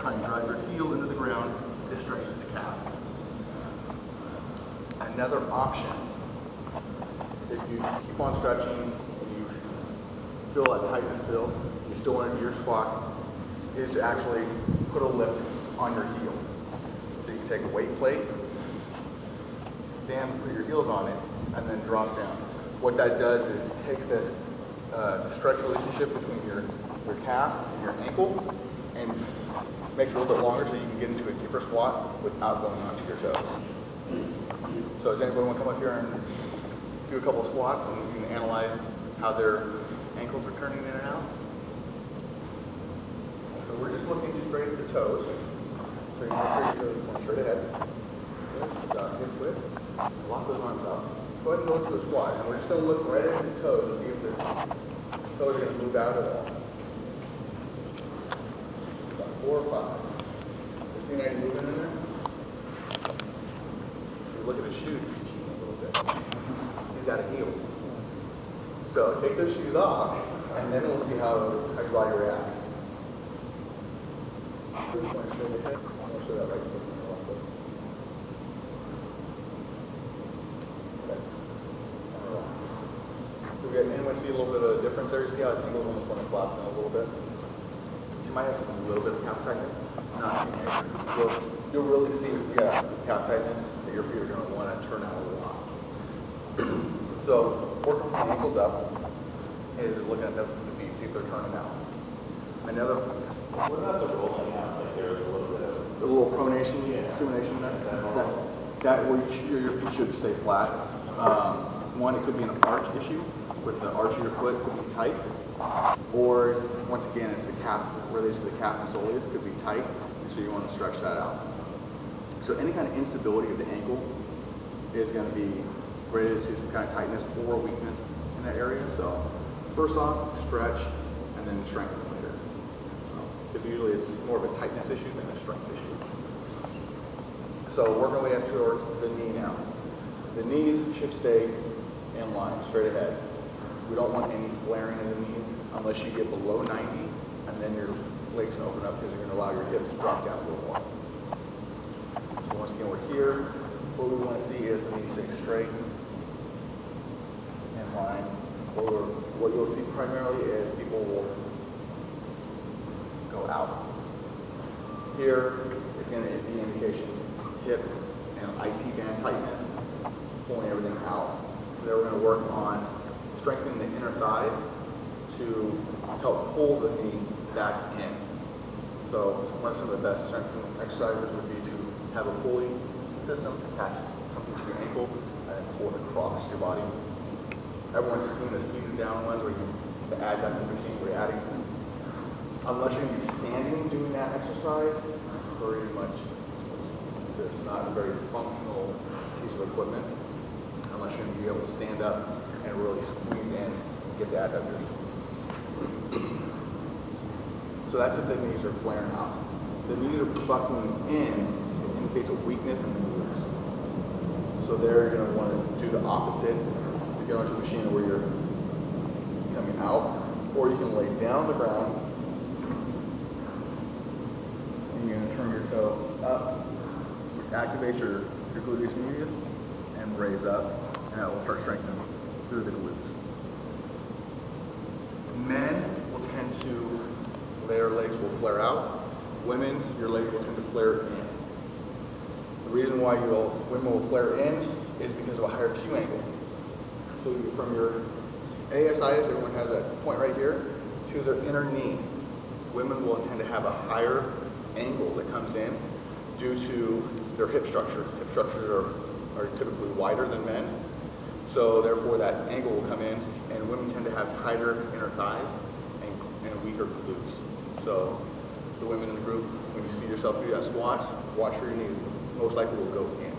try and drive your heel into the ground. This stretches the calf. Another option, if you keep on stretching and you feel that tightness still, you still want to do your squat, is to actually put a lift on your heel. So you can take a weight plate, stand, put your heels on it, and then drop down. What that does is it takes that stretch relationship between your calf and your ankle and makes it a little bit longer so you can get into a deeper squat without going onto your toes. So does anybody want to come up here and do a couple of squats and you can analyze how their ankles are turning in and out? So we're just looking straight at the toes. So you make sure you're going straight ahead. Hip width. Lock those arms out. Go ahead and go into a squat. And we're just going to look right at his toes to see if his toes are going to move out at all. About 4 or 5. You see any movement in there? If you look at his shoes, he's cheating a little bit. He's got a heel. So take those shoes off, and then we'll see how your body reacts. Just point straight ahead. I'm going to show that right foot and the left foot. Okay. And relax. So anyone see a little bit of a difference there? You see how his ankles almost want to collapse in a little bit? You might have a little bit of calf tightness. Not too major. You'll really see if you got calf tightness that your feet are going to want to turn out a lot. So working from the ankles up is looking at the feet, see if they're turning out. Another. What about the rolling out? Like there's a little bit of a little pronation, supination there. That where your feet should stay flat. One, it could be an arch issue with the arch of your foot could be tight, or once again, it's the calf, related to the calf and soleus could be tight, and so you want to stretch that out. So any kind of instability of the ankle is going to be related to some kind of tightness or weakness in that area. So first off, stretch, and then strengthen later. Because usually it's more of a tightness issue than a strength issue. So working our way up towards the knee now. The knees should stay in line, straight ahead. We don't want any flaring in the knees unless you get below 90, and then your legs can open up because you're going to allow your hips to drop down a little more. So once again, we're here. What we want to see is the knees stay straight, in line. Or what you'll see primarily is people will go out. Here is going to be an indication hip and IT band tightness, pulling everything out. So then we're going to work on strengthening the inner thighs to help pull the knee back in. So one of some of the best strengthening exercises would be to have a pulley system, attach something to your ankle, and then pull it across your body. Everyone's seen the seated down ones where the adductor machine where you're adding. Unless you're going to be standing doing that exercise, pretty much it's not a very functional piece of equipment unless you're going to be able to stand up and really squeeze in and get the adductors. So that's if the knees are flaring out. The knees are buckling in, it indicates a weakness in the glutes. So there you're going to want to do the opposite. You get onto a machine where you're coming out, or you can lay down on the ground and you're going to turn your toe up, activate your gluteus medius, and raise up, and that will start strengthening through the glutes. Men will tend to, their legs will flare out. Women, your legs will tend to flare in. The reason why women will flare in is because of a higher Q angle. So from your ASIS, everyone has that point right here, to their inner knee. Women will tend to have a higher angle that comes in due to their hip structure. Hip structures are typically wider than men. So therefore that angle will come in, and women tend to have tighter inner thighs and weaker glutes. So the women in the group, when you see yourself do that squat, watch for your knees. Most likely will go in.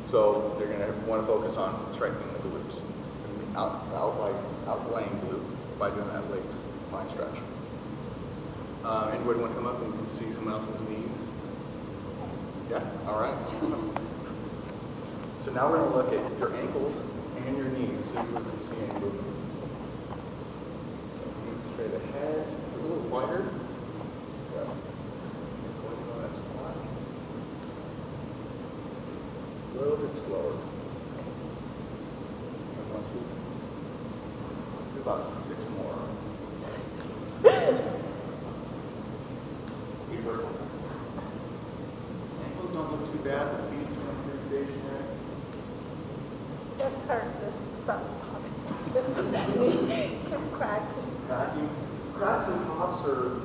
So they're going to want to focus on strengthening the glutes. Outlaying glute by doing that leg line stretch. Anybody want to come up and see someone else's knees? Yeah? All right. So now we're going to look at your ankles and your knees and see if we can see any movement. So feet straight ahead, a little wider. Yeah. little bit slower. Want to see? Do about 6 more. Ankles don't look too bad. The feet are pretty stationary. This hurt. This sucked. This knee kept cracking. Cracks and pops are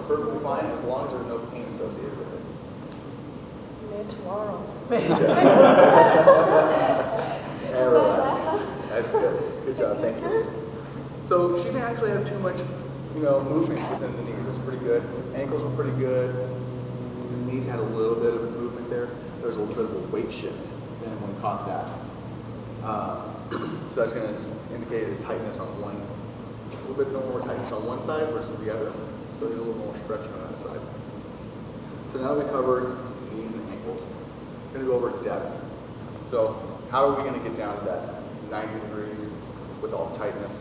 perfectly fine as long as there's no pain associated with it. Maybe tomorrow. And relax. That's good. Good job. Thank you. So she didn't actually have too much, movement within the knees. It's pretty good. Ankles were pretty good. The knees had a little bit of movement there. There was a little bit of a weight shift. If anyone caught that. So that's going to indicate a tightness on one, a little bit more tightness on one side versus the other. So there's a little more stretching on that side. So now we covered knees and ankles. We're going to go over depth. So how are we going to get down to that 90 degrees with all tightness?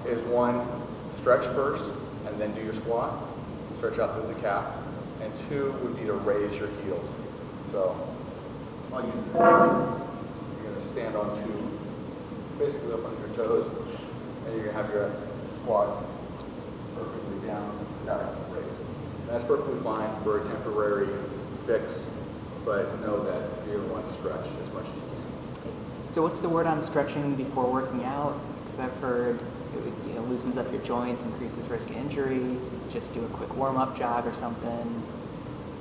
Is 1, stretch first and then do your squat. Stretch out through the calf. And 2 would be to raise your heels. So I'll use this here. You're going to stand on 2, basically up on your toes, and you're going to have your squat perfectly down without raised. And that's perfectly fine for a temporary fix, but know that you're going to want to stretch as much as you can. So what's the word on stretching before working out? Because I've heard it loosens up your joints, increases risk of injury. Just do a quick warm-up jog or something.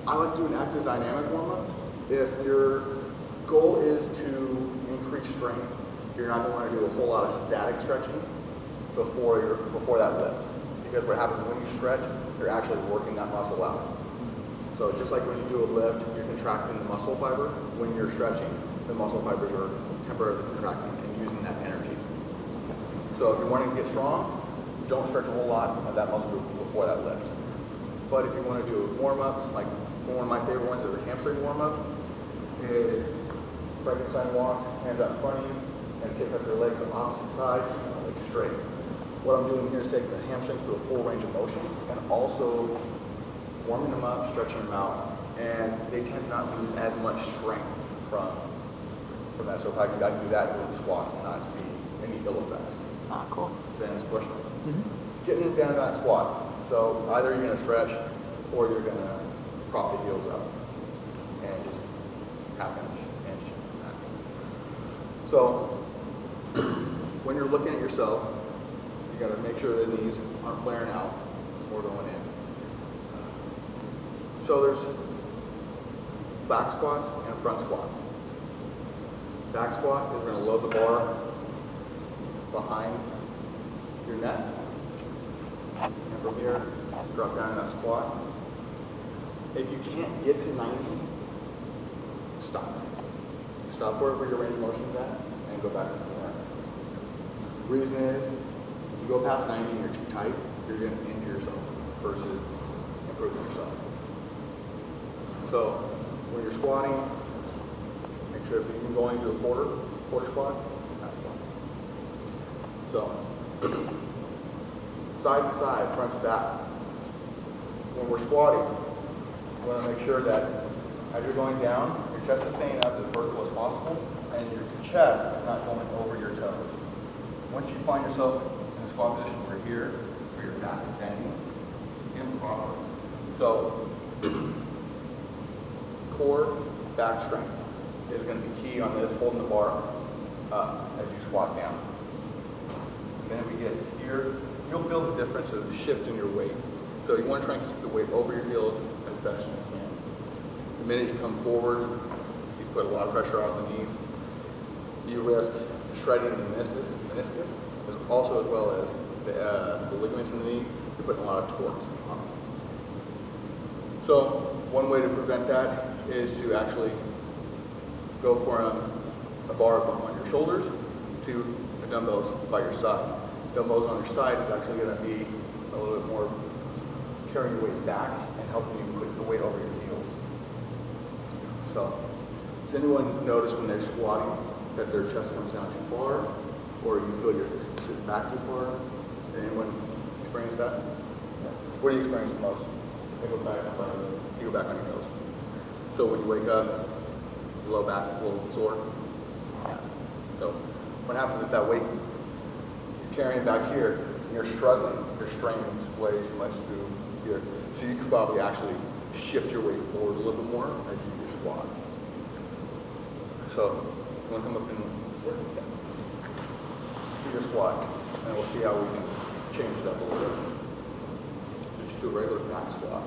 I like to do an active dynamic warm-up. If your goal is to increase strength, you're not going to want to do a whole lot of static stretching before that lift. Because what happens when you stretch, you're actually working that muscle out. So just like when you do a lift, you're contracting the muscle fiber. When you're stretching, the muscle fibers are temporarily contracting and using that energy. So if you're wanting to get strong, don't stretch a whole lot of that muscle group before that lift. But if you want to do a warm-up, like one of my favorite ones is a hamstring warm-up, is Frankenstein walks, hands out in front of you, and kick up your leg to the opposite side, like straight. What I'm doing here is taking the hamstring to a full range of motion, and also warming them up, stretching them out, and they tend to not lose as much strength from that. So if I can do that with the squats and not see any ill effects. Ah, cool. Then it's pushing. Getting it down to that squat. So either you're going to stretch, or you're going to prop the heels up and just half inch max. So when you're looking at yourself, you got to make sure the knees aren't flaring out or going in. So there's back squats and front squats. Back squat is going to load the bar behind your neck, and from here drop down in that squat. If you can't get to 90, stop. Stop wherever your range of motion is at and go back to the line. The reason is, if you go past 90 and you're too tight, you're going to injure yourself versus improving yourself. So when you're squatting, make sure if you can go into a quarter squat, that's fine. So side to side, front to back. When we're squatting, you want to make sure that as you're going down, your chest is staying up as vertical as possible, and your chest is not going over your toes. Once you find yourself in a squat position where your back's bending, it's improper. So core back strength is going to be key on this, holding the bar up as you squat down. And then we get here, you'll feel the difference of the shift in your weight. So you want to try and keep the weight over your heels as best you can. The minute you come forward, you put a lot of pressure on the knees. You risk shredding the meniscus also as well as the ligaments in the knee. You're putting a lot of torque on them. So one way to prevent that is to actually go from a bar on your shoulders to the dumbbells by your side. Dumbbells on your sides is actually going to be a little bit more carrying your weight back and helping you put the weight over your heels. So, does anyone notice when they're squatting that their chest comes down too far, or you feel you're sitting back too far? Did anyone experience that? What do you experience the most? I go back on my You go back on your heels. So when you wake up, low back a little sore. Yeah. So what happens if that weight you're carrying back here, and you're struggling, you're straining way too much through here. So you could probably actually shift your weight forward a little bit more as you do your squat. So you want to come up and see your squat, and we'll see how we can change it up a little bit. Just do a regular back squat.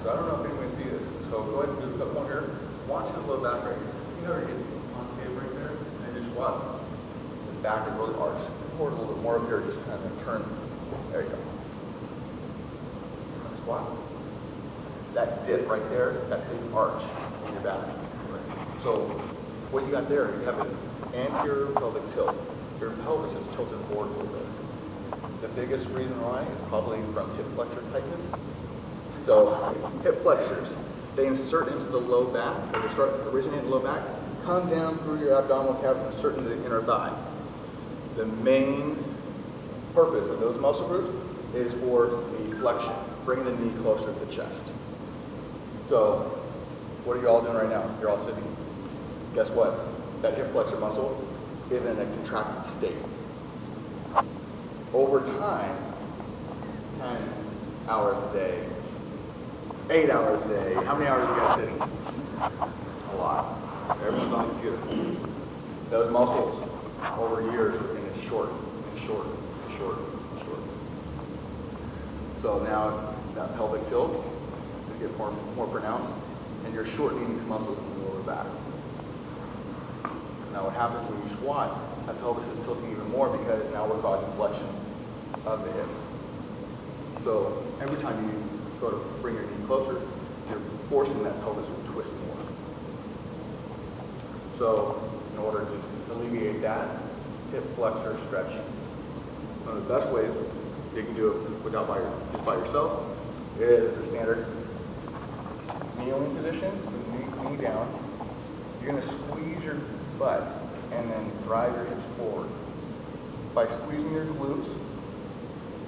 So I don't know if anyone can see this. So go ahead and do a couple more here. Watch the low back right here. See how you're getting concave right there? And just squat. The back is really arched. Forward a little bit more up here, just kind of turn. There you go. Squat. That dip right there, that big arch in your back. So what you got there, you have an anterior pelvic tilt. Your pelvis is tilted forward a little bit. The biggest reason why is probably from hip flexor tightness. So hip flexors, they insert into the low back, or they start originating in the low back, come down through your abdominal cavity and insert into the inner thigh. The main purpose of those muscle groups is for knee flexion, bringing the knee closer to the chest. So what are you all doing right now? You're all sitting. Guess what? That hip flexor muscle is in a contracted state. Over time, 10 hours a day, 8 hours a day. How many hours are you guys sitting? A lot. Everyone's on the computer. Those muscles over years are going to shorten and shorten and shorten and shorten. So now that pelvic tilt is going to get more pronounced, and you're shortening these muscles in the lower back. So now what happens when you squat, that pelvis is tilting even more because now we're causing flexion of the hips. So every time you go to bring your knee closer, you're forcing that pelvis to twist more. So in order to alleviate that, hip flexor stretching. One of the best ways you can do it without just by yourself is a standard kneeling position, with knee down. You're going to squeeze your butt and then drive your hips forward. By squeezing your glutes,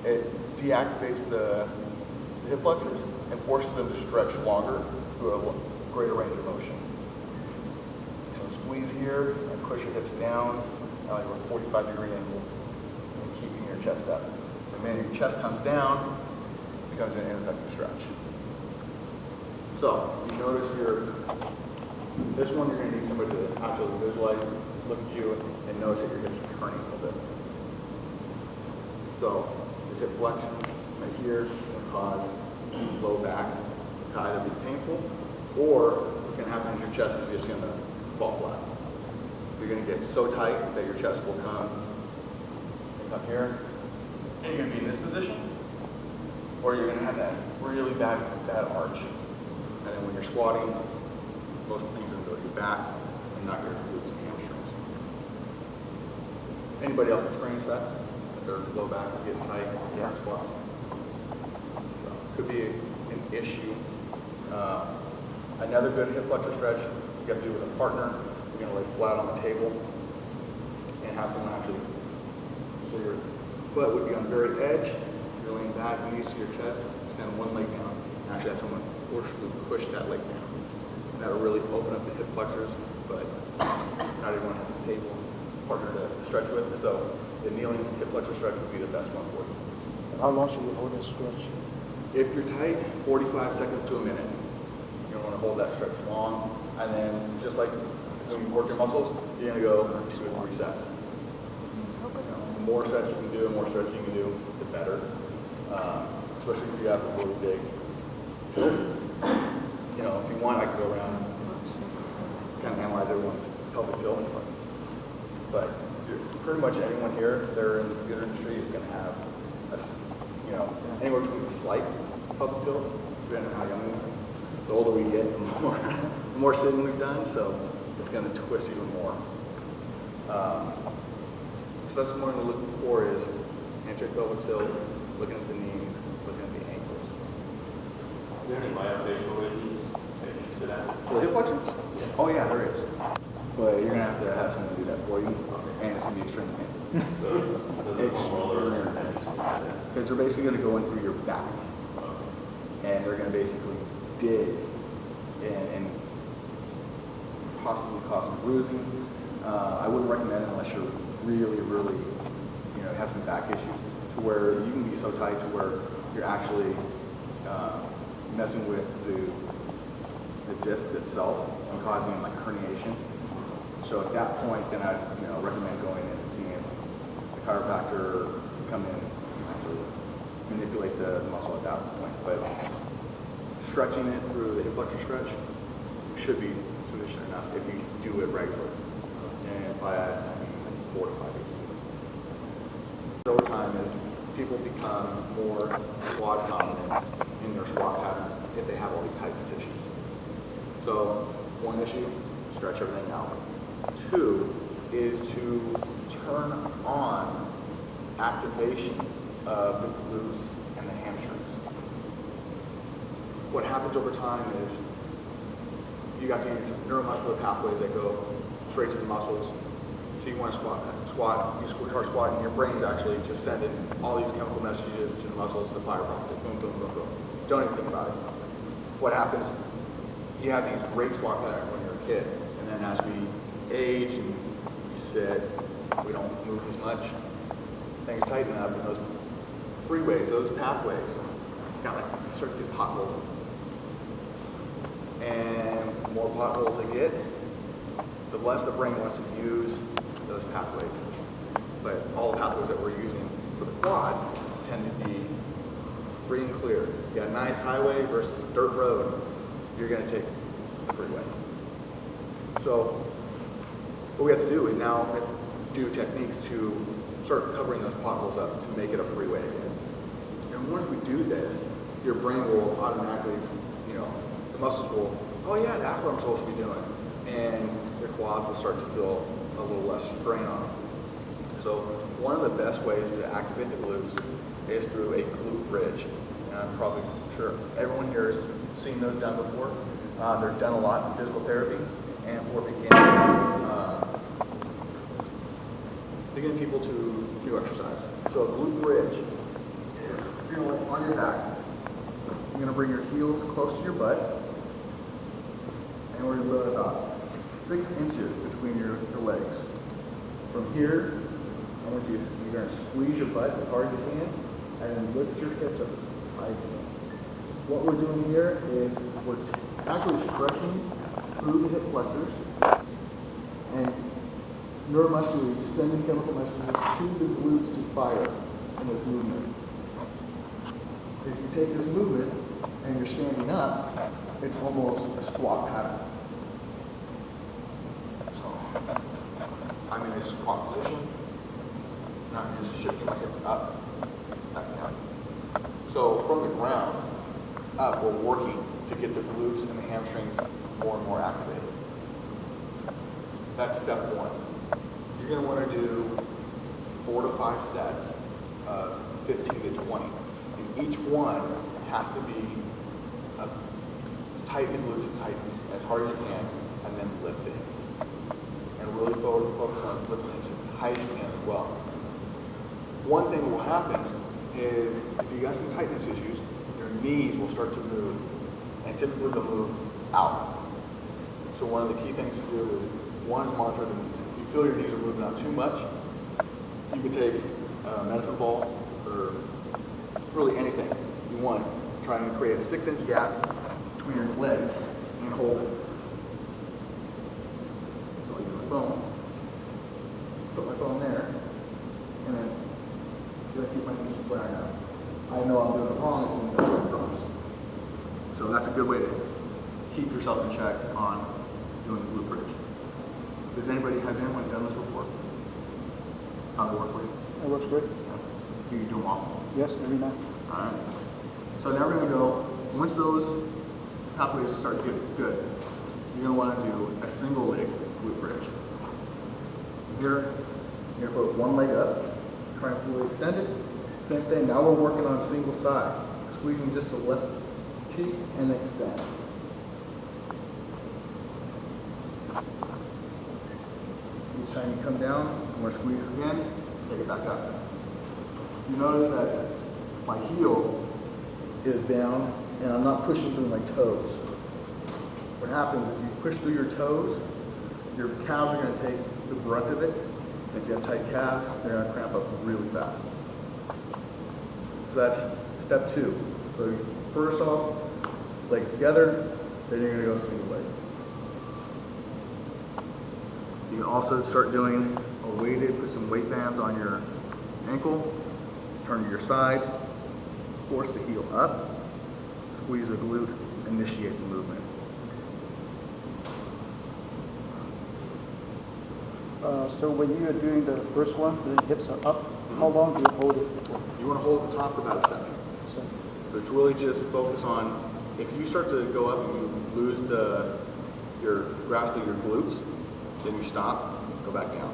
it deactivates the hip flexors and forces them to stretch longer through a greater range of motion. So squeeze here and push your hips down like a 45-degree angle and keeping your chest up. The minute your chest comes down, it becomes an ineffective stretch. So you notice this one you're going to need somebody to actually visualize, look at you, and notice that your hips are turning a little bit. So the hip flexion right here is going to cause low back to either be painful, or what's going to happen is your chest is just going to fall flat. You're going to get so tight that your chest will come here, and you're going to be in this position, or you're going to have that really bad arch. And then when you're squatting, most things are going to go to your back and not your glutes and hamstrings. Anybody else experience that? Their low back is getting tight during squats? So, could be an issue. Another good hip flexor stretch you got to do with a partner. You're going to lay flat on the table and have someone actually, so your butt would be on the very edge. You're laying back, knees to your chest, extend one leg down, and actually have someone forcefully push that leg down. That'll really open up the hip flexors, but not everyone has a table partner to stretch with, so the kneeling hip flexor stretch would be the best one for you. How long should we hold that stretch? If you're tight, 45 seconds to a minute. You don't want to hold that stretch long, and then just like when you work your muscles, you're going to go 2 or 3 sets. The more sets you can do, the more stretching you can do, the better. Especially if you have a really big tilt. You know, if you want, I could go around and kind of analyze everyone's pelvic tilt. But pretty much anyone here, they're in the computer industry, is going to have anywhere between a slight pelvic tilt, depending on how young we are. The older we get, the more sitting we've done, so it's going to twist even more. So that's what we're looking for is anterior pelvic tilt, looking at the knees, looking at the ankles. Do you have any myofascial release techniques For the hip flexor? Oh yeah, there is. But you're gonna have to have someone do that for you, and it's gonna be extremely painful. Because they're basically gonna go in through your back, and they're gonna basically dig and possibly cause some bruising. I wouldn't recommend it unless you're really, have some back issues, to where you can be so tight to where you're actually messing with the discs itself and causing like herniation. So at that point, then I'd recommend going in and seeing the chiropractor come in and actually manipulate the muscle at that point. But stretching it through the hip flexor stretch should be sufficient enough if you do it regularly. And by that, I mean like 4 to 5 days a week. Over time, as people become more squat dominant in their squat pattern, if they have all these tightness issues. So one issue, stretch everything out. 2 is to turn on activation of the glutes and the hamstrings. What happens over time is you got these neuromuscular pathways that go straight to the muscles. So you want to squat, you start squatting, your brain's actually just sending all these chemical messages to the muscles, to the fiber optic, boom, boom, boom, boom. Don't even think about it. What happens, you have these great squat patterns when you're a kid, and then as we age and we sit, we don't move as much, things tighten up, and those freeways, those pathways, got like, you start to get potholes. And the more potholes they get, the less the brain wants to use those pathways. But all the pathways that we're using for the quads tend to be free and clear. You got a nice highway versus dirt road, you're going to take the freeway. So what we have to do is now do techniques to start covering those potholes up to make it a freeway again. And once we do this, your brain will automatically, the muscles will, oh yeah, that's what I'm supposed to be doing. And your quads will start to feel a little less strain on them. So one of the best ways to activate the glutes is through a glute bridge. And I'm probably sure everyone here has seen those done before. They're done a lot in physical therapy and for beginning people to do exercise. So a glute bridge is on your back. You're going to bring your heels close to your butt, and we're going to put about 6 inches between your legs. From here, you're going to squeeze your butt as hard as you can, and then lift your hips up as high as you can. What we're doing here is we're actually stretching through the hip flexors and neuromuscularly sending chemical messages to the glutes to fire in this movement. If you take this movement and you're standing up, it's almost a squat pattern. So I'm in a squat position, not just shifting my hips up, back down. So from the ground up, we're working to get the glutes and the hamstrings more and more activated. That's step 1. You're going to want to do 4 to 5 sets of 15 to 20. And each one has to be tighten the glutes as hard as you can, and then lift the hips. And really focus on lifting the hips as high as you can as well. One thing that will happen is if you got some tightness issues, your knees will start to move, and typically they'll move out. So one of the key things to do is, one is monitor the knees. If you feel your knees are moving out too much, you can take a medicine ball or really anything you want. Try and create a 6-inch gap between your legs and hold it. So I use my phone, put my phone there, and then I'm going to keep my knees from flaring out. I know I'm doing it wrong as soon as I cross. So that's a good way to keep yourself in check on doing the glute bridge. Has anyone done this before? How'd it work for you? It works great. Do you do them often? Yes, every night. All right. So now we're going to go, once those pathways start to get good, you're going to want to do a single leg glute bridge. Here, you're going to put one leg up, try and fully extend it. Same thing, now we're working on single side. Squeezing just the left cheek and extend. Each time you come down, I'm going to squeeze again, take it back up. You notice that my heel is down and I'm not pushing through my toes. What happens if you push through your toes, your calves are going to take the brunt of it. And if you have tight calves, they're going to cramp up really fast. So that's step 2. So first off, legs together, then you're going to go single leg. You can also start doing a weighted, put some weight bands on your ankle, turn to your side, force the heel up, squeeze the glute, initiate the movement. So when you are doing the first one, the hips are up, how long do you hold it for? You want to hold the top for about a second. So it's really just focus on, if you start to go up and you lose your grasp of your glutes, then you stop, go back down.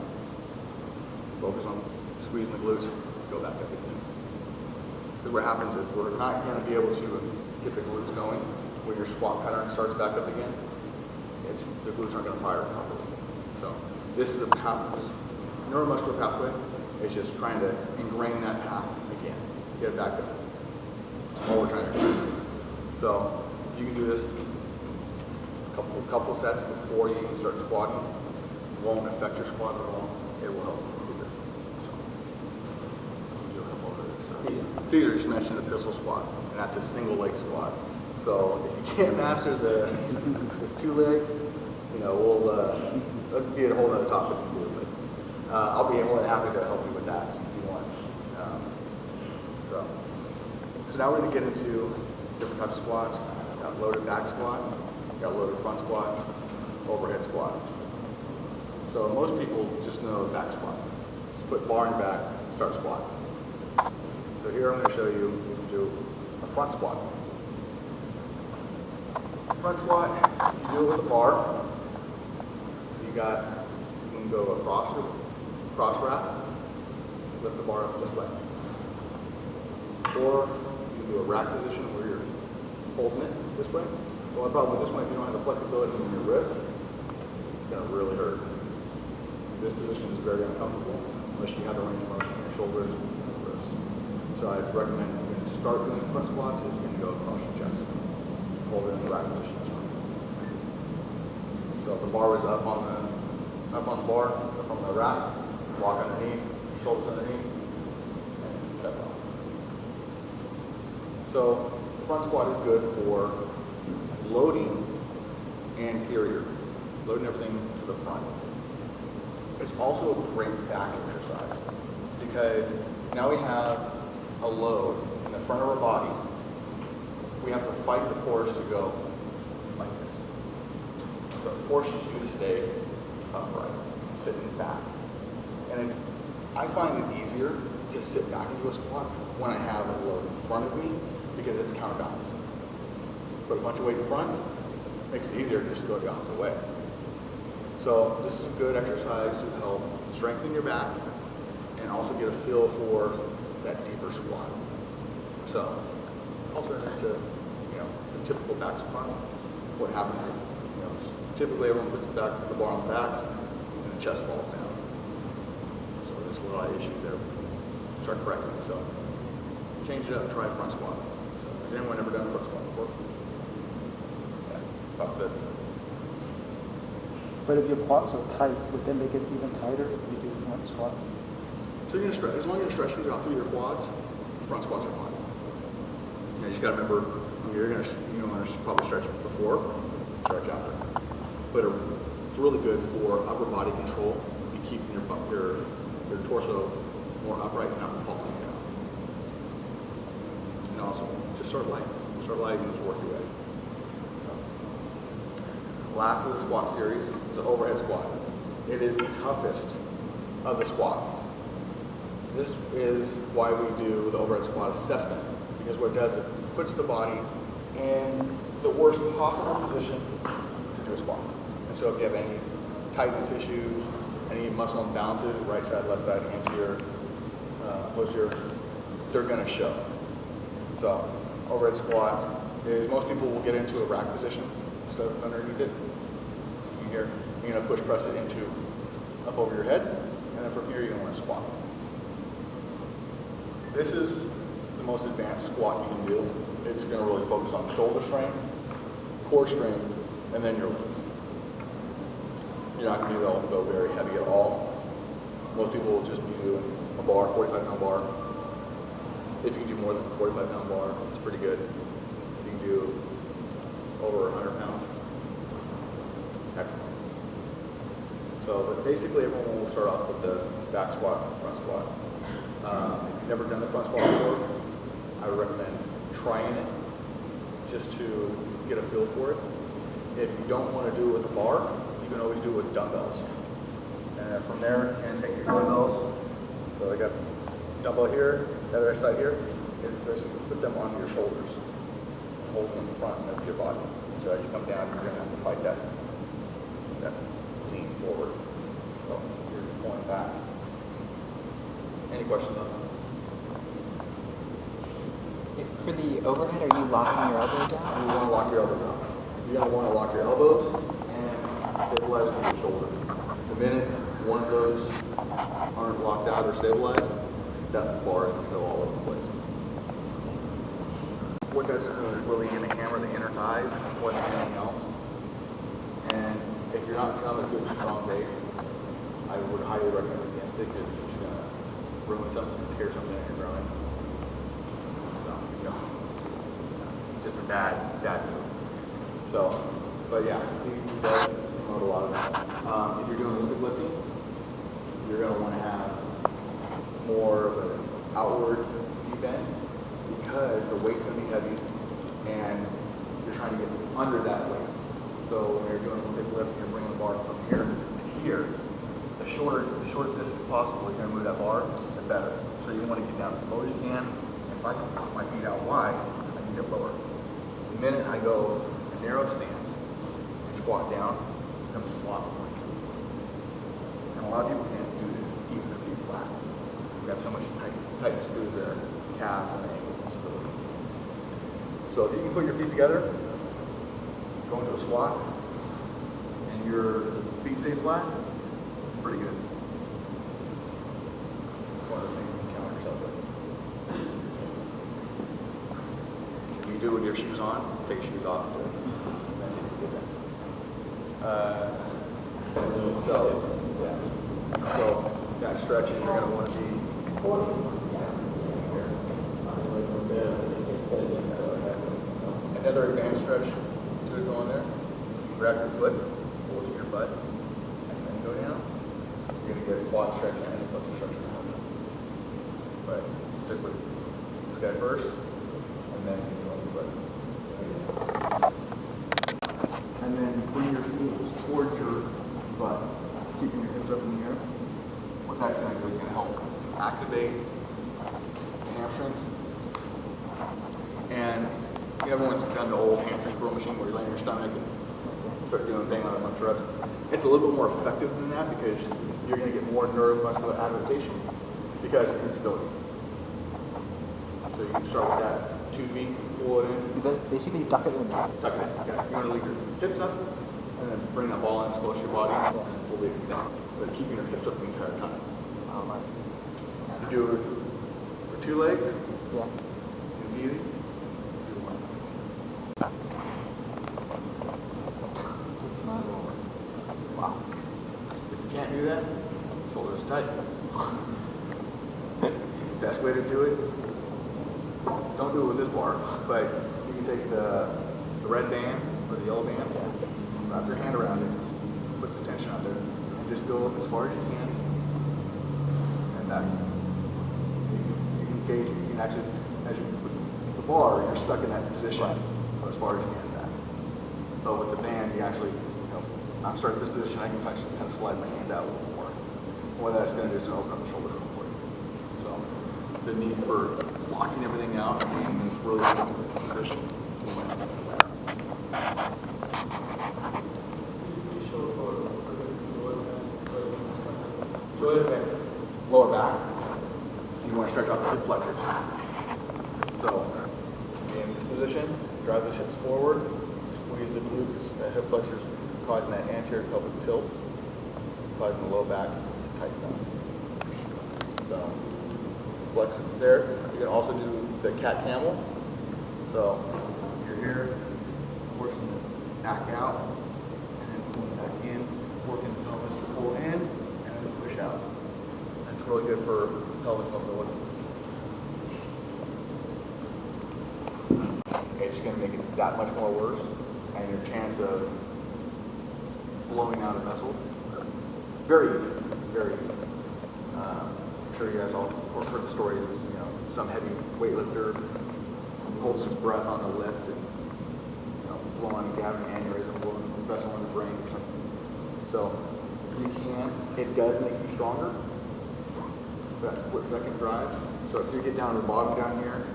Focus on squeezing the glutes, go back up again. Because what happens is we're not going to be able to get the glutes going when your squat pattern starts back up again. The glutes aren't going to fire properly. So this is a path, neuromuscular pathway. It's just trying to ingrain that path again, get it back up. That's all we're trying to do. So you can do this a couple sets before you start squatting. It won't affect your squat at all. It will help improve it. So you do a couple of others. Caesar just mentioned the pistol squat, and that's a single leg squat. So if you can't master the 2 legs, you know, that'd be a whole other topic to do, but I'll be more than happy to help you with that if you want. So now we're going to get into different types of squats. Got loaded back squat, got loaded front squat, overhead squat. So most people just know the back squat. Just put bar in back, start squat. So here I'm going to show you do a front squat. Front squat, you do it with a bar. You can go cross wrap, lift the bar up this way. Or you can do a rack position where you're holding it this way. The only problem with this one, if you don't have the flexibility in your wrists, it's going to really hurt. This position is very uncomfortable unless you have the range of motion in your shoulders and your wrists. So I'd recommend if you're going to start doing front squats, is you're going to go across your chest. Hold it in the rack position this way. So if the bar was up on the bar, up on the rack, walk underneath, shoulders underneath, and step on. So front squat is good for loading anterior, loading everything to the front. It's also a great back exercise because now we have a load in the front of our body. We have to fight the force to go like this. So it forces you to stay upright, sitting back. And I find it easier to sit back into a squat when I have a load in front of me because it's counterbalanced. Put a bunch of weight in front, makes it easier to just go the opposite way. So this is a good exercise to help strengthen your back and also get a feel for that deeper squat. So alternative to the typical back squat, what happens is typically everyone puts the bar on the back and the chest falls down. So there's a little issue there. Start correcting. So change it up. Try front squat. So, has anyone ever done a front squat before? Yeah, that's good. But if your quads are tight, would that make it even tighter if you do front squats? So you're gonna stretch, as long as you're stretching out through your quads, front squats are fine. You just gotta remember, you're gonna probably stretch before, stretch after. But it's really good for upper body control and keeping your torso more upright and not falling down. And also, just start light. Start light and just work your way. Last of the squat series is the overhead squat. It is the toughest of the squats. This is why we do the overhead squat assessment, because what it does, it puts the body in the worst possible position to do a squat. And so if you have any tightness issues, any muscle imbalances, right side, left side, anterior, posterior, they're going to show. So overhead squat is, most people will get into a rack position, stuff underneath it. You're going to push press it into up over your head, and then from here you're going to want to squat. This is the most advanced squat you can do. It's going to really focus on shoulder strength, core strength, and then your legs. You're not going to be able to go very heavy at all. Most people will just be doing a bar, 45-pound bar. If you can do more than a 45-pound bar, it's pretty good. If you can do over 100 pounds, excellent. So, but basically everyone will start off with the back squat, front squat. If you've never done the front squat before, I would recommend trying it just to get a feel for it. If you don't want to do it with a bar, you can always do it with dumbbells. And from there, you can take your dumbbells. So I got dumbbell here, the other side here, is just put them on your shoulders. Hold them in front of your body. So as you come down, you're going to have to fight that lean forward. So you're pulling back. Any questions on that? For the overhead, are you locking your elbows out? You want to lock your elbows out. You're going to want to lock your elbows and stabilize with your shoulders. The minute one of those aren't locked out or stabilized, that bar is going to go all over the place. What that's really going to hammer the inner thighs more than anything else. And if you're not on a good strong base, I would highly recommend against it because you're just going to ruin something, tear something in your groin. So, you know, it's just a bad move. So, but yeah, he does promote a lot of that. If you're doing Olympic lifting, you're going to want to have more of an outward knee bend because the weight's going to be heavy and you're trying to get under that weight. So when you're doing Olympic lift, you're bringing the bar from here to here. The shortest distance possible, you're going to move that bar, the better. So you want to get down as low as you can. If I can put my feet out wide, I can get lower. The minute I go a narrow stance and squat down, it becomes a lot more. And a lot of people can't do this, keeping their feet flat. We have so much tightness through their calves and ankles and stability. So if you can put your feet together, go into a squat, and your feet stay flat, it's pretty good. One of those things you can challenge yourself with. If you do it with your shoes on, take your shoes off and do it. That's it, you get that. So that stretches, you're going to want to be another advanced stretch to go on there. Grab your foot, pull it to your butt, and then go down. You're going to get a quad stretch and a flexor stretch. But stick with this guy first, and then you go on the foot. And then bring your heels towards your butt, keeping your hips up in the air. What that's going to do is going to help activate the hamstrings. And everyone's done the old hamstring curl machine where you lay on your stomach and start doing bang on a bunch of reps. It's a little bit more effective than that because you're going to get more neuromuscular adaptation because of instability. So you can start with that 2 feet, pull it in. Basically, tuck it in. Tuck it in. Okay. You want to leave your hips up and then bring that ball in as close to your body and fully extend. But keeping your hips up the entire time. If you do it for 2 legs, it's easy. Wow. If you can't do that, shoulders tight. Best way to do it, don't do it with this bar, but you can take the red band or the yellow band, wrap your hand around it, put the tension out there, and just go up as far as you can, and back. You can gauge, you can actually, as you put the bar, you're stuck in that position as far as you can back. But with the band, you actually, I'm starting this position, I can actually kind of slide my hand out a little more. What that's going to do is open up the shoulders real quick. So the need for locking everything out and being in this really good position. Lower back. You want to stretch out the hip flexors. So in this position, drive the hips forward, squeeze the glutes, the hip flexors, causing that anterior pelvic tilt. applies in the low back to tighten up. So flex it there. You can also do the cat-camel. So you're here, forcing it back out, and then pulling it back in, working the pelvis to pull in, and then push out. That's really good for pelvis mobility. Okay, it's going to make it that much more worse, and your chance of blowing out a vessel, very easy, very easy. I'm sure you guys all heard the stories of, you know, some heavy weightlifter holds his breath on the lift and, you know, blowing, gathering aneurysm, blowing a vessel in the brain or something. So you can, it does make you stronger, that split second drive. So if you get down to the bottom down here,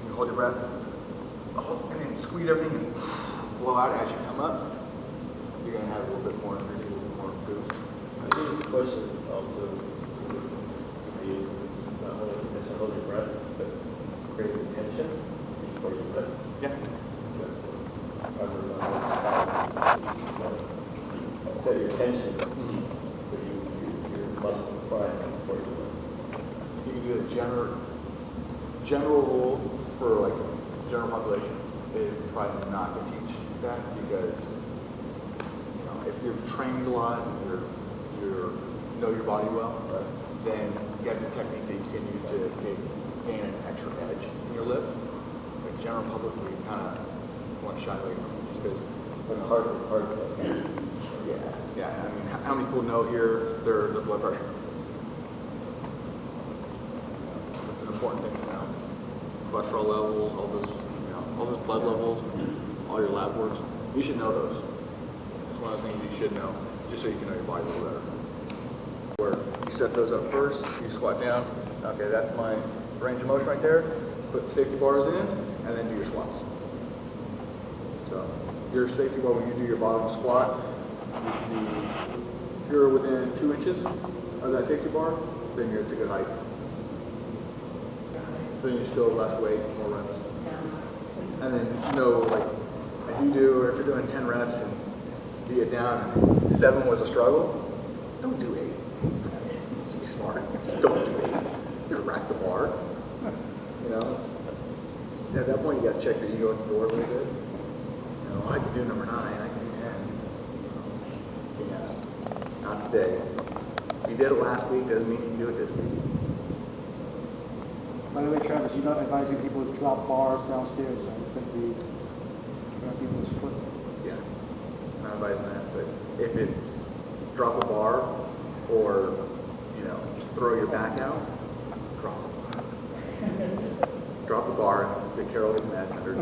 you hold your breath, and then squeeze everything and blow out as you come up, you're going to have a little bit more energy, a little bit more boost. I think this question also would be not only to hold your breath, but create the tension before you lift. Yeah. That's what set your tension so your muscle quiet before you lift. You can do a general rule for like general population is try not to teach that, because you know, if you've trained a lot and you know your body well, then that's a technique that you can use to gain an extra edge in your lifts. But general public, we kind of want to shy away from it just because It's hard. Yeah. I mean, how many people know here their blood pressure? It's an important thing to know. Cholesterol levels, all this, you know, all those blood levels, all your lab works. You should know those. It's one of the things you should know, just so you can know your body a little better. Where you set those up first, you squat down. Okay, that's my range of motion right there. Put the safety bars in, and then do your squats. So your safety bar, when you do your bottom squat, if you're within 2 inches of that safety bar, then it's a good height. So you just go less weight, more reps. And then, you know, like if you're doing 10 reps and you get down and 7 was a struggle, don't do 8. Just be smart. Just don't do 8. You're gonna rack the bar. You know, at that point you gotta check your ego at the door a little bit. You know, I can do number 9, I can do 10. Yeah, not today. If you did it last week, doesn't mean you can do it this week. By the way, Travis, you're not advising people to drop bars downstairs, right? It could be people's foot. Yeah, not advising that, but if it's drop a bar or, you know, throw your back out, drop a bar. Drop the bar and Carol gets mad under.